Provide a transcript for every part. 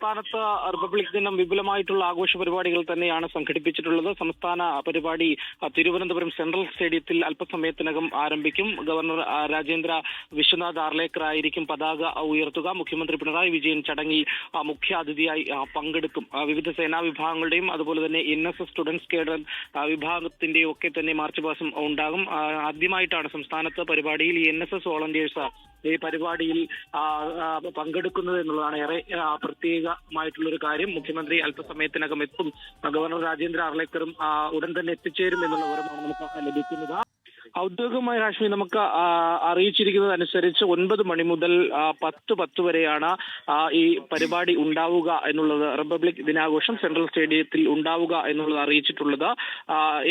സംസ്ഥാനത്ത് റിപ്പബ്ലിക് ദിനം വിപുലമായിട്ടുള്ള ആഘോഷ പരിപാടികൾ തന്നെയാണ് സംഘടിപ്പിച്ചിട്ടുള്ളത്. സംസ്ഥാന പരിപാടി തിരുവനന്തപുരം സെൻട്രൽ സ്റ്റേഡിയത്തിൽ അല്പസമയത്തിനകം ആരംഭിക്കും. ഗവർണർ രാജേന്ദ്ര വിശ്വനാഥ് ആർലേക്കർ ആയിരിക്കും പതാക ഉയർത്തുക. മുഖ്യമന്ത്രി പിണറായി വിജയൻ ചടങ്ങിൽ മുഖ്യാതിഥിയായി പങ്കെടുക്കും. വിവിധ സേനാ വിഭാഗങ്ങളുടെയും അതുപോലെ തന്നെ NSS സ്റ്റുഡൻസ് കേഡർ വിഭാഗത്തിന്റെയും ഒക്കെ തന്നെ മാർച്ച് പാസം ഉണ്ടാകും. ആദ്യമായിട്ടാണ് സംസ്ഥാനത്ത് പരിപാടിയിൽ NSS വോളണ്ടിയേഴ്സ് ഈ പരിപാടിയിൽ പങ്കെടുക്കുന്നത് എന്നുള്ളതാണ് ഏറെ പ്രത്യേകമായിട്ടുള്ളൊരു കാര്യം. മുഖ്യമന്ത്രി അല്പസമയത്തിനകം എത്തും. ഗവർണർ രാജേന്ദ്ര ആർലേക്കറും ഉടൻ തന്നെ എത്തിച്ചേരും എന്നുള്ള വിവരമാണ് നമുക്ക് ലഭിക്കുന്നത്. ഔദ്യോഗികമായ ഹാഷ്മി നമുക്ക് അറിയിച്ചിരിക്കുന്നത് അനുസരിച്ച് 9 മണി മുതൽ 10 വരെയാണ് ഈ പരിപാടി ഉണ്ടാവുക എന്നുള്ളത്. റിപ്പബ്ലിക് ദിനാഘോഷം സെൻട്രൽ സ്റ്റേഡിയത്തിൽ ഉണ്ടാവുക എന്നുള്ളത് അറിയിച്ചിട്ടുള്ളത്.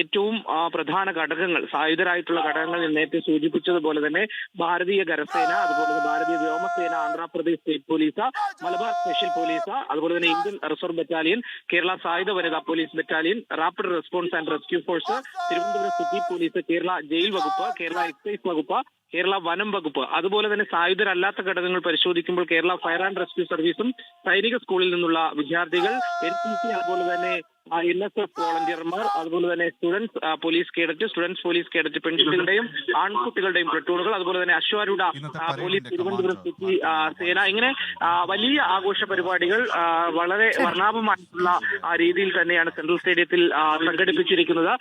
ഏറ്റവും പ്രധാന ഘടകങ്ങൾ, സായുധരായിട്ടുള്ള ഘടകങ്ങൾ നേരത്തെ സൂചിപ്പിച്ചതുപോലെ തന്നെ ഭാരതീയ കരസേന, അതുപോലെ തന്നെ ഭാരതീയ വ്യോമസേന, Andhra Pradesh state police, Malabar special police, അതുപോലെ തന്നെ ഇന്ത്യൻ റിസർവ് ബറ്റാലിയൻ, കേരള സായുധ വനിതാ police battalion, rapid response and rescue force, Thiruvananthapuram city police, Kerala jail വകുപ്പ്, കേരള എക്സൈസ് വകുപ്പ്, കേരള വനം വകുപ്പ്, അതുപോലെ തന്നെ സായുധരല്ലാത്ത ഘടകങ്ങൾ പരിശോധിക്കുമ്പോൾ കേരള ഫയർ ആൻഡ് റെസ്ക്യൂ സർവീസും സൈനിക സ്കൂളിൽ നിന്നുള്ള വിദ്യാർത്ഥികൾ, NCC, അതുപോലെ തന്നെ NSS വോളണ്ടിയർമാർ, അതുപോലെ തന്നെ സ്റ്റുഡൻസ് പോലീസ് കേഡറ്റ് പെൺകുട്ടികളുടെയും ആൺകുട്ടികളുടെയും പ്ലട്ടൂണുകൾ, അതുപോലെ തന്നെ അശ്വാരൂഢ പോലീസ് തിരുവനന്തപുരം സിറ്റി സേന, ഇങ്ങനെ വലിയ ആഘോഷ പരിപാടികൾ വളരെ വർണ്ണാഭമായിട്ടുള്ള രീതിയിൽ തന്നെയാണ് സെൻട്രൽ സ്റ്റേഡിയത്തിൽ സംഘടിപ്പിച്ചിരിക്കുന്നത്.